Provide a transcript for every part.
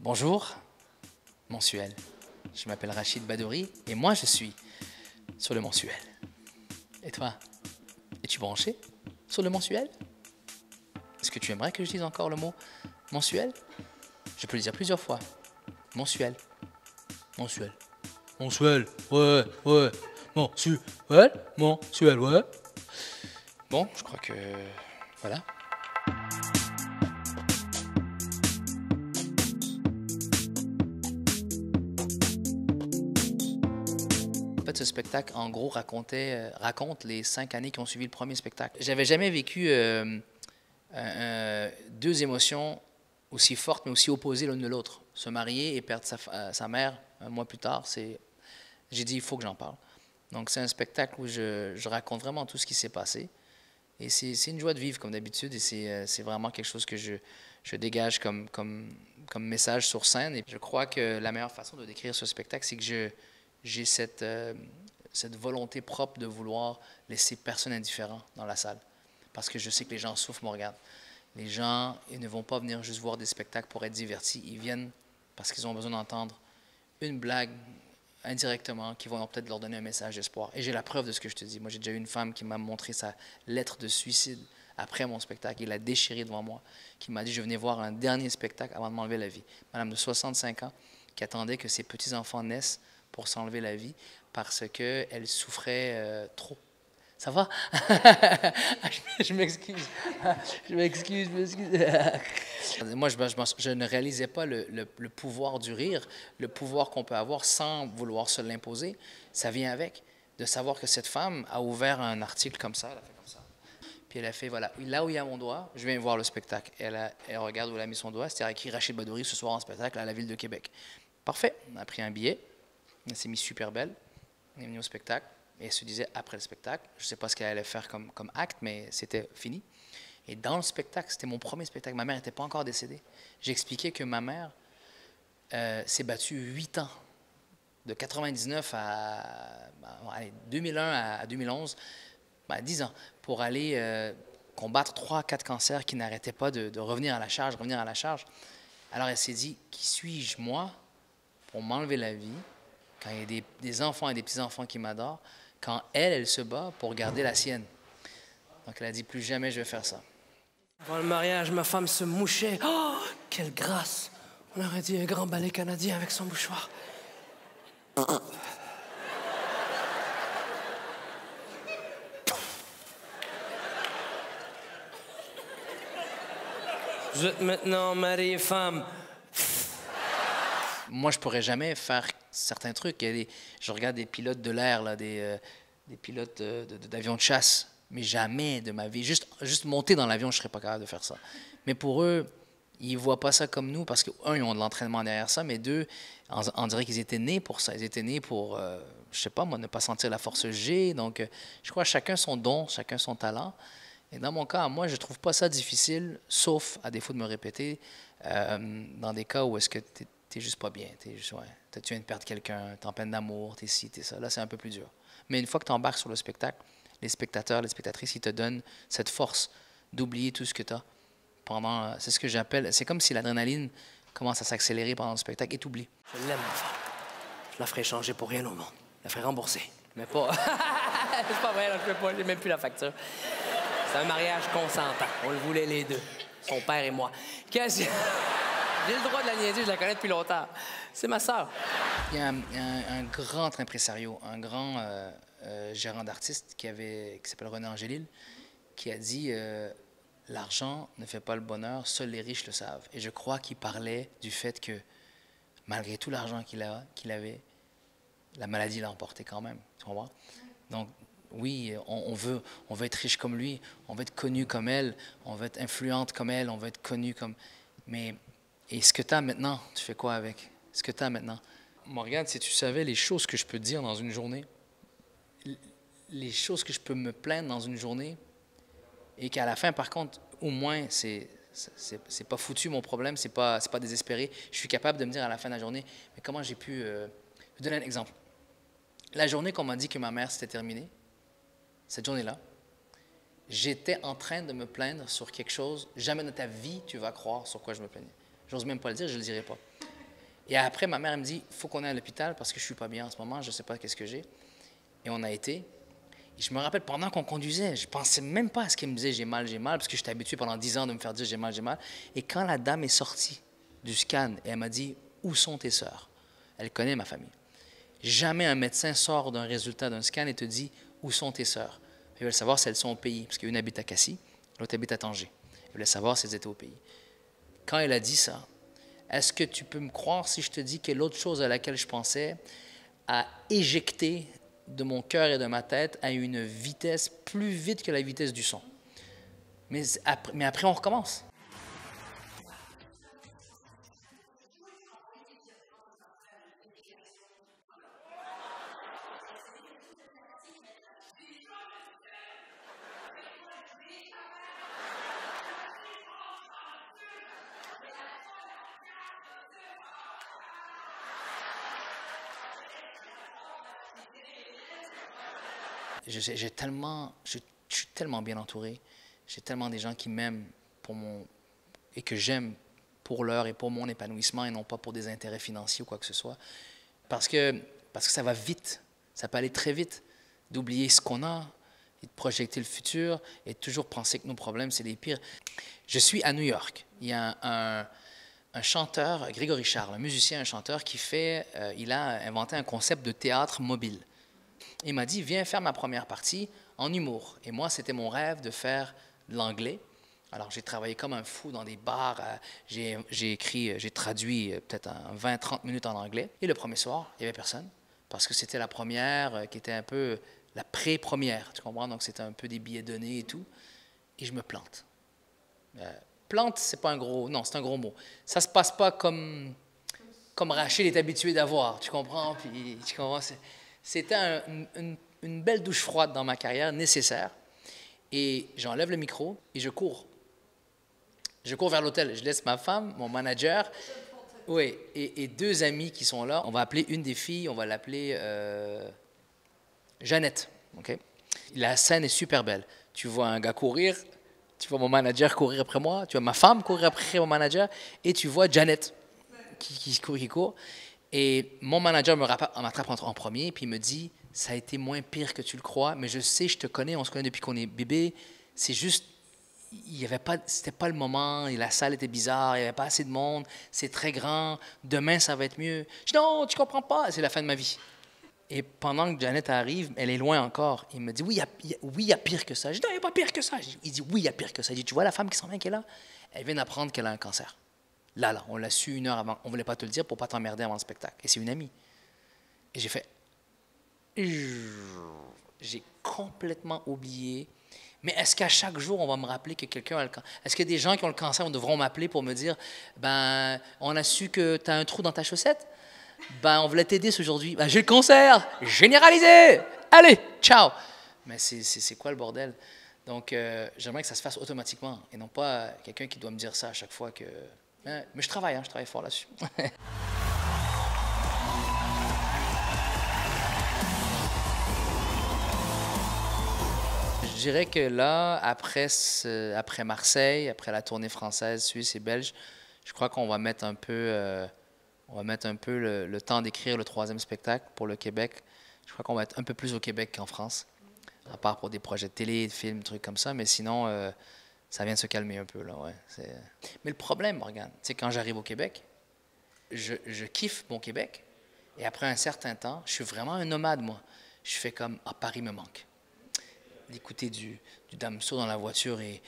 Bonjour, mensuel. Je m'appelle Rachid Badouri et moi je suis sur le mensuel. Et toi, es-tu branché sur le mensuel? Est-ce que tu aimerais que je dise encore le mot mensuel? Je peux le dire plusieurs fois. Mensuel. Mensuel. Mensuel. Ouais, ouais. Mensuel. Mensuel, ouais. Bon, je crois que... Voilà. En fait, ce spectacle, en gros, raconte les 5 années qui ont suivi le premier spectacle. J'avais jamais vécu deux émotions aussi fortes, mais aussi opposées l'une de l'autre. Se marier et perdre sa mère un mois plus tard, j'ai dit, il faut que j'en parle. Donc, c'est un spectacle où je raconte vraiment tout ce qui s'est passé. Et c'est une joie de vivre, comme d'habitude, et c'est vraiment quelque chose que je dégage comme message sur scène. Et je crois que la meilleure façon de décrire ce spectacle, c'est que j'ai cette volonté propre de vouloir laisser personne indifférent dans la salle. Parce que je sais que les gens souffrent, me regardent. Les gens, ils ne vont pas venir juste voir des spectacles pour être divertis. Ils viennent parce qu'ils ont besoin d'entendre une blague indirectement qui vont peut-être leur donner un message d'espoir. Et j'ai la preuve de ce que je te dis. Moi, j'ai déjà eu une femme qui m'a montré sa lettre de suicide après mon spectacle. Il l'a déchiré devant moi, qui m'a dit, je venais voir un dernier spectacle avant de m'enlever la vie. Madame de 65 ans qui attendait que ses petits-enfants naissent pour s'enlever la vie parce qu'elle souffrait trop. Ça va? Je m'excuse. Je m'excuse. Moi, je ne réalisais pas le pouvoir du rire, le pouvoir qu'on peut avoir sans vouloir se l'imposer. Ça vient avec. De savoir que cette femme a ouvert un article comme ça, elle a fait comme ça. Puis elle a fait, voilà, là où il y a mon doigt, je viens voir le spectacle. Elle regarde où elle a mis son doigt, c'est-à-dire écrit Rachid Badouri ce soir en spectacle à la Ville de Québec. Parfait. On a pris un billet. Elle s'est mise super belle. On est venu au spectacle. Et elle se disait après le spectacle, je ne sais pas ce qu'elle allait faire comme acte, mais c'était fini. Et dans le spectacle, c'était mon premier spectacle. Ma mère n'était pas encore décédée. J'expliquais que ma mère s'est battue 8 ans, de 99 allez, 2001 à 2011, 10 ans, pour aller combattre 3-4 cancers qui n'arrêtaient pas de revenir à la charge, revenir à la charge. Alors elle s'est dit, qui suis-je moi pour m'enlever la vie quand il y a des enfants et des petits-enfants qui m'adorent, quand elle se bat pour garder la sienne. Donc elle a dit, plus jamais je vais faire ça. Avant le mariage, ma femme se mouchait. Oh, quelle grâce! On aurait dit un grand ballet canadien avec son mouchoir. Vous êtes maintenant mari et femme. Moi, je pourrais jamais faire certains trucs. Je regarde des pilotes de l'air, là, des pilotes d'avions de chasse, mais jamais de ma vie. Juste monter dans l'avion, je ne serais pas capable de faire ça. Mais pour eux, ils ne voient pas ça comme nous parce que, un, ils ont de l'entraînement derrière ça, mais deux, on dirait qu'ils étaient nés pour ça. Ils étaient nés pour, je ne sais pas, moi, ne pas sentir la force G. Donc, je crois chacun son don, chacun son talent. Et dans mon cas, moi, je ne trouve pas ça difficile, sauf, à défaut de me répéter, dans des cas où est-ce que t'es juste pas bien, tu viens de perdre quelqu'un, t'es en peine d'amour, t'es ci, t'es ça. Là, c'est un peu plus dur. Mais une fois que tu embarques sur le spectacle, les spectateurs, les spectatrices, ils te donnent cette force d'oublier tout ce que tu as pendant... C'est ce que j'appelle... C'est comme si l'adrénaline commence à s'accélérer pendant le spectacle et t'oublies. Je l'aime, ma femme. Je la ferai changer pour rien au monde. Je la ferai rembourser. Mais pas... c'est pas vrai, là, je peux pas. J'ai même plus la facture. C'est un mariage consentant. On le voulait les deux. Son père et moi. Qu'est-ce que... J'ai le droit de la niaiser, je la connais depuis longtemps. C'est ma sœur. Il y a un grand impresario, un grand gérant d'artistes qui s'appelle René Angélil, qui a dit l'argent ne fait pas le bonheur, seuls les riches le savent. Et je crois qu'il parlait du fait que malgré tout l'argent qu'il avait, la maladie l'a emporté quand même. Tu comprends? Donc, oui, on veut être riche comme lui, on veut être connu comme elle, on veut être influente comme elle, on veut être connu comme... Mais... Et ce que tu as maintenant, tu fais quoi avec? Ce que tu as maintenant. Morgane, si tu savais les choses que je peux dire dans une journée, les choses que je peux me plaindre dans une journée, et qu'à la fin, par contre, au moins, c'est pas foutu mon problème, c'est pas désespéré. Je suis capable de me dire à la fin de la journée, mais comment j'ai pu... Je vais te donner un exemple. La journée qu'on m'a dit que ma mère s'était terminée, cette journée-là, j'étais en train de me plaindre sur quelque chose. Jamais de ta vie, tu vas croire sur quoi je me plaignais. J'ose même pas le dire, je ne le dirai pas. Et après, ma mère elle me dit, il faut qu'on aille à l'hôpital parce que je ne suis pas bien en ce moment, je ne sais pas qu'est-ce que j'ai. Et on a été. Et je me rappelle, pendant qu'on conduisait, je ne pensais même pas à ce qu'elle me disait, j'ai mal, parce que j'étais habitué pendant 10 ans de me faire dire, j'ai mal, j'ai mal. Et quand la dame est sortie du scan, et elle m'a dit, où sont tes sœurs? Elle connaît ma famille. Jamais un médecin sort d'un résultat d'un scan et te dit, où sont tes sœurs? Ils veulent savoir si elles sont au pays, parce qu'une habite à Cassis, l'autre habite à Tanger. Ils voulaient savoir si elles étaient au pays. Quand elle a dit ça, est-ce que tu peux me croire si je te dis que l'autre chose à laquelle je pensais a éjecté de mon cœur et de ma tête à une vitesse plus vite que la vitesse du son. Mais après on recommence. Je suis tellement bien entouré. J'ai tellement des gens qui m'aiment et que j'aime pour leur et pour mon épanouissement et non pas pour des intérêts financiers ou quoi que ce soit. Parce que ça va vite. Ça peut aller très vite. D'oublier ce qu'on a et de projeter le futur et de toujours penser que nos problèmes, c'est les pires. Je suis à New York. Il y a un chanteur, Grégory Charles, un musicien, un chanteur il a inventé un concept de théâtre mobile. Il m'a dit, viens faire ma première partie en humour. Et moi, c'était mon rêve de faire de l'anglais. Alors, j'ai travaillé comme un fou dans des bars. J'ai traduit peut-être 20-30 minutes en anglais. Et le premier soir, il n'y avait personne. Parce que c'était la première qui était un peu la pré-première. Tu comprends? Donc, c'était un peu des billets donnés et tout. Et je me plante. Plante, c'est pas un gros... Non, c'est un gros mot. Ça se passe pas comme Rachel est habitué d'avoir. Tu comprends? Puis, tu comprends? C'était une belle douche froide dans ma carrière, nécessaire. Et j'enlève le micro et je cours. Je cours vers l'hôtel. Je laisse ma femme, mon manager, oui, et deux amis qui sont là. On va appeler une des filles, on va l'appeler Jeannette. Okay? La scène est super belle. Tu vois un gars courir, tu vois mon manager courir après moi, tu vois ma femme courir après mon manager, et tu vois Jeannette qui court. Et mon manager m'attrape en premier, puis il me dit, ça a été moins pire que tu le crois, mais je sais, je te connais, on se connaît depuis qu'on est bébé. C'est juste, c'était pas le moment, et la salle était bizarre, il n'y avait pas assez de monde, c'est très grand, demain ça va être mieux. Je dis, non, tu comprends pas, c'est la fin de ma vie. Et pendant que Jeannette arrive, elle est loin encore. Il me dit, oui, il y a pire que ça. Je dis, non, il n'y a pas pire que ça. Il dit, oui, il y a pire que ça. Il dit, tu vois la femme qui s'en vient, qui est là? Elle vient d'apprendre qu'elle a un cancer. Là, on l'a su 1 heure avant. On ne voulait pas te le dire pour ne pas t'emmerder avant le spectacle. Et c'est une amie. Et j'ai fait... J'ai complètement oublié. Mais est-ce qu'à chaque jour, on va me rappeler que quelqu'un a le cancer? Est-ce que des gens qui ont le cancer devront m'appeler pour me dire, ben, on a su que tu as un trou dans ta chaussette? Ben, on voulait t'aider aujourd'hui. Ben, j'ai le cancer! Généralisé! Allez, ciao! Mais c'est quoi le bordel? Donc, j'aimerais que ça se fasse automatiquement et non pas quelqu'un qui doit me dire ça à chaque fois que... Mais je travaille fort là-dessus. Je dirais que là, après Marseille, après la tournée française, suisse et belge, je crois qu'on va mettre un peu, le temps d'écrire le 3e spectacle pour le Québec. Je crois qu'on va être un peu plus au Québec qu'en France, à part pour des projets de télé, de films, trucs comme ça. Mais sinon, ça vient de se calmer un peu là. Ouais. Mais le problème, Morgane, c'est quand j'arrive au Québec, je kiffe mon Québec. Et après un certain temps, je suis vraiment un nomade, moi. Je fais comme, Paris me manque. D'écouter du Damso dans la voiture et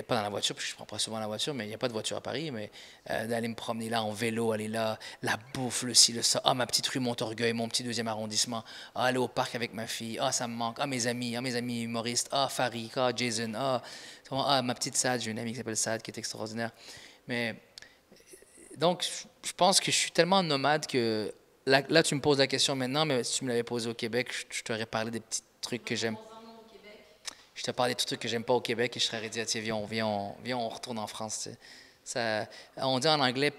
pas dans la voiture, parce que je prends pas souvent la voiture, mais il n'y a pas de voiture à Paris, mais d'aller me promener là en vélo, aller là, la bouffe, le ci, le ça, ma petite rue Montorgueil, mon petit 2e arrondissement, aller au parc avec ma fille, ça me manque, mes amis humoristes, Farid, Jason, ma petite Sad, j'ai une amie qui s'appelle Sad, qui est extraordinaire. Mais, donc, je pense que je suis tellement nomade que, là tu me poses la question maintenant, mais si tu me l'avais posé au Québec, je t'aurais parlé des petits trucs que j'aime. Je te parlais des trucs que j'aime pas au Québec et je serais dit, tiens, viens, on retourne en France. Tu sais. On dit en anglais,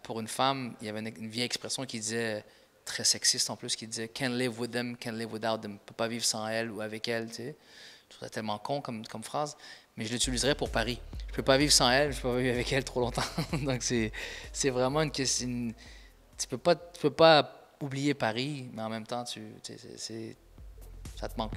pour une femme, il y avait une vieille expression qui disait, très sexiste en plus, qui disait « can't live with them, can't live without them ». On ne peut pas vivre sans elle ou avec elle. Tu sais. Je trouve ça tellement con comme phrase, mais je l'utiliserais pour Paris. Je ne peux pas vivre sans elle, je ne peux pas vivre avec elle trop longtemps. Donc c'est vraiment une question... tu peux pas oublier Paris, mais en même temps, ça te manque.